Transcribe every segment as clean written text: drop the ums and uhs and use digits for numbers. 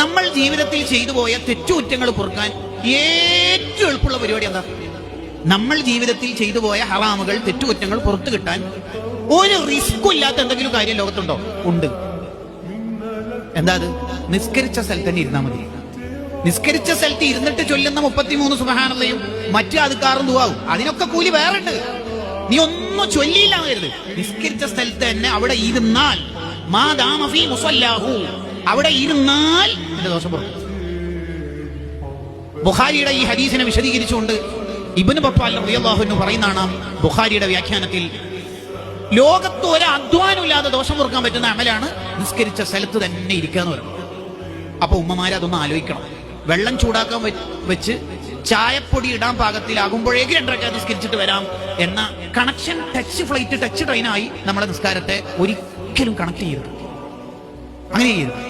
നമ്മൾ ജീവിതത്തിൽ ചെയ്തു പോയ തെറ്റുകുറ്റങ്ങൾ പൊറുക്കാൻ ഏറ്റവും എളുപ്പമുള്ള പരിപാടി എന്താ? നമ്മൾ ജീവിതത്തിൽ ചെയ്തു പോയ ഹറാമുകൾ, തെറ്റുകുറ്റങ്ങൾ പുറത്തു കിട്ടാൻ ഒരു റിസ്ക്കും ഇല്ലാത്ത എന്തെങ്കിലും കാര്യം ലോകത്തുണ്ടോ? ഉണ്ട്. എന്താ അത്? നിസ്കരിച്ച സ്ഥലത്ത് തന്നെ ഇരുന്നാൽ മതി. നിസ്കരിച്ച സ്ഥലത്ത് ഇരുന്നിട്ട് ചൊല്ലുന്ന 33 സുബ്ഹാനല്ലയും മറ്റു അദ്കാറും ദുആവും അതിനൊക്കെ കൂലി വേറെ ഉണ്ട്. നീ ഒന്നും ചൊല്ലിയില്ല കരുത്. നിസ്കരിച്ച സ്ഥലത്ത് തന്നെ അവിടെ ഇരുന്നാൽ, മാദാമ ഫീ മുസല്ലാഹു, അവിടെ ഇരുന്നാൽ എന്റെ ദോഷം പുറത്തു. ബുഖാരിയുടെ ഈ ഹദീസിനെ വിശദീകരിച്ചുകൊണ്ട് ഇബ്നു ബത്വാൽ റളിയല്ലാഹു അൻഹു പറയുന്നതാണ് ബുഖാരിയുടെ വ്യാഖ്യാനത്തിൽ, ലോകത്ത് ഒരു അധ്വാനമില്ലാതെ ദോഷം പൊറുക്കാൻ പറ്റുന്ന അമലാണ് നിസ്കരിച്ച സ്ഥലത്ത് തന്നെ ഇരിക്കുക എന്ന് പറയുന്നത്. അപ്പൊ ഉമ്മമാരെ അതൊന്ന് ആലോചിക്കണം. വെള്ളം ചൂടാക്കാൻ വെച്ച് ചായപ്പൊടി ഇടാൻ പാകത്തിലാകുമ്പോഴേക്ക് 2 റക്അത്ത് നിസ്കരിച്ചിട്ട് വരാം എന്ന കണക്ഷൻ, ടച്ച് ഫ്ലൈറ്റ്, ടച്ച് ട്രെയിനായി നമ്മളെ നിസ്കാരത്തെ ഒരിക്കലും കണക്ട് ചെയ്യരുത്. അങ്ങനെ ചെയ്യരുത്.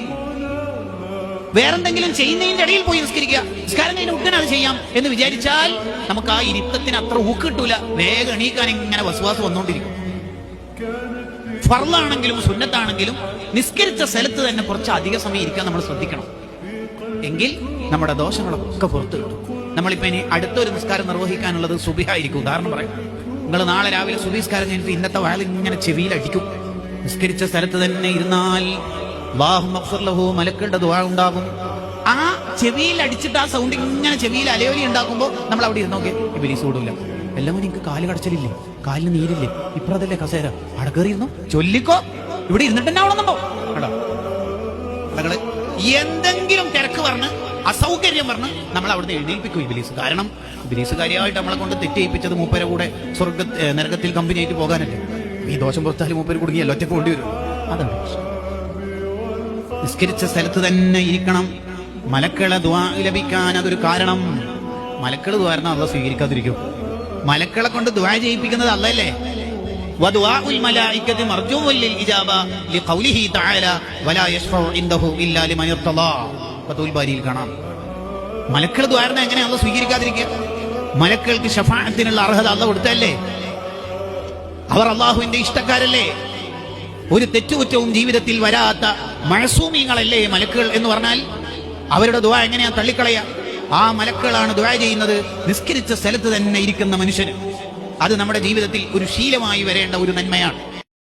വേറെന്തെങ്കിലും ചെയ്യുന്നതിന്റെ ഇടയിൽ പോയി നിസ്കരിക്കുക, നിസ്കാരം കഴിഞ്ഞ ഉടനെ അത് ചെയ്യാം എന്ന് വിചാരിച്ചാൽ നമുക്ക് ആ ഇരുത്തത്തിന് അത്ര ഊക്ക് കിട്ടൂല. വേഗം എണീക്കാൻ ഇങ്ങനെ വസ്വാസ് വന്നുകൊണ്ടിരിക്കും. ഫർളാണെങ്കിലും സുന്നത്താണെങ്കിലും നിസ്കരിച്ച സ്ഥലത്ത് തന്നെ കുറച്ച് അധിക സമയം ഇരിക്കാൻ നമ്മൾ ശ്രദ്ധിക്കണം. എങ്കിൽ നമ്മുടെ ദോഷങ്ങളൊക്കെ പുറത്തു കിട്ടും. നമ്മളിപ്പോ ഇനി അടുത്തൊരു നിസ്കാരം നിർവഹിക്കാനുള്ളത് സുബിഹായിരിക്കും. ഉദാഹരണം പറയാം, നിങ്ങൾ നാളെ രാവിലെ സുബഹിസ്കാരം കഴിഞ്ഞിട്ട് ഇന്നത്തെ വാഴ ഇങ്ങനെ ചെവിയിൽ അടിക്കും. നിസ്കരിച്ച സ്ഥലത്ത് തന്നെ ഇരുന്നാൽ അല്ലാഹുമ്മ ഗ്ഫിർ ലഹു, മലക്കുകളുടെ ദുആ ഉണ്ടാകും. ആ ചെവിയിൽ അടിച്ചിട്ട് ആ സൗണ്ട് ഇങ്ങനെ ചെവിയിൽ അലയൊലി ഉണ്ടാക്കുമ്പോൾ നമ്മൾ അവിടെ ഇരുന്നോക്കെ ഇബ്ലീസ് ഓടില്ല. എല്ലാവരും എനിക്ക് കാല് കടച്ചിലില്ലേ, കാലിന് നീരില്ലേ, ഇപ്പുറത്തല്ലേ കസേര, അവിടെ കയറിയിരുന്നോ, ചൊല്ലിക്കോ, ഇവിടെ ഇരുന്നിട്ട് തന്നെ ആവണമെന്നുണ്ടോ? കേട്ടോ, എന്തെങ്കിലും തിരക്ക് പറഞ്ഞ് അസൗകര്യം പറഞ്ഞ് നമ്മൾ അവിടുന്ന് എഴുന്നേൽപ്പിക്കും ഇബ്ലീസ്. കാരണം ഇബ്ലീസ് കാര്യമായിട്ട് നമ്മളെ കൊണ്ട് തെറ്റേൽപ്പിച്ചത് മൂപ്പരെ കൂടെ നരകത്തിൽ കമ്പനി ആയിട്ട് പോകാനല്ലേ. ഈ ദോഷം പുറത്താലും മൂപ്പര് കുടുങ്ങിയല്ലോ, ഒറ്റക്ക് കൊണ്ടുവരും. അതാണ് നിസ്കരിച്ച സ്ഥലത്ത് തന്നെ ഇരിക്കണം. മലക്കളെ ദുആ ലഭിക്കാൻ അതൊരു കാരണം. മലക്കൾ ദുആ അല്ലാഹു സ്വീകരിക്കാതിരിക്കും. മലക്കളെ കൊണ്ട് ദുആ ചെയ്യിപ്പിക്കുന്നത് അല്ലാഹല്ലേ. വദുആഉൽ മലായികതി മർജൂഉൻ ലിൽ ഇജാബ ലിഖൗലിഹി തആല വലാ യശ്ഫഉ ഇൻദഹു ഇല്ലാ ലിമൻ ഇർതദാ. ഫതുൽ ബാരിയിൽ കാണാം. മലക്കൾ ദുആ എങ്ങനെ അല്ലാഹു സ്വീകരിക്കാതിരിക്കുക? മലക്കൾക്ക് ശഫാഅത്തിനുള്ള അർഹത അല്ലാഹു കൊടുത്തല്ലേ. അവർ അല്ലാഹുവിന്റെ ഇഷ്ടക്കാരല്ലേ. ഒരു തെറ്റുകുറ്റവും ജീവിതത്തിൽ വരാത്ത മഅസൂമീങ്ങളല്ലേ മലക്കുകൾ എന്ന് പറഞ്ഞാൽ അവരുടെ ദുആ എങ്ങനെയാ തള്ളിക്കളയാ? ആ മലക്കുകളാണ് ദുആ ചെയ്യുന്നത് നിസ്കരിച്ച സ്ഥലത്ത് തന്നെ ഇരിക്കുന്ന മനുഷ്യന്. അത് നമ്മുടെ ജീവിതത്തിൽ ഒരു ശീലമായി വരേണ്ട ഒരു നന്മയാണ്.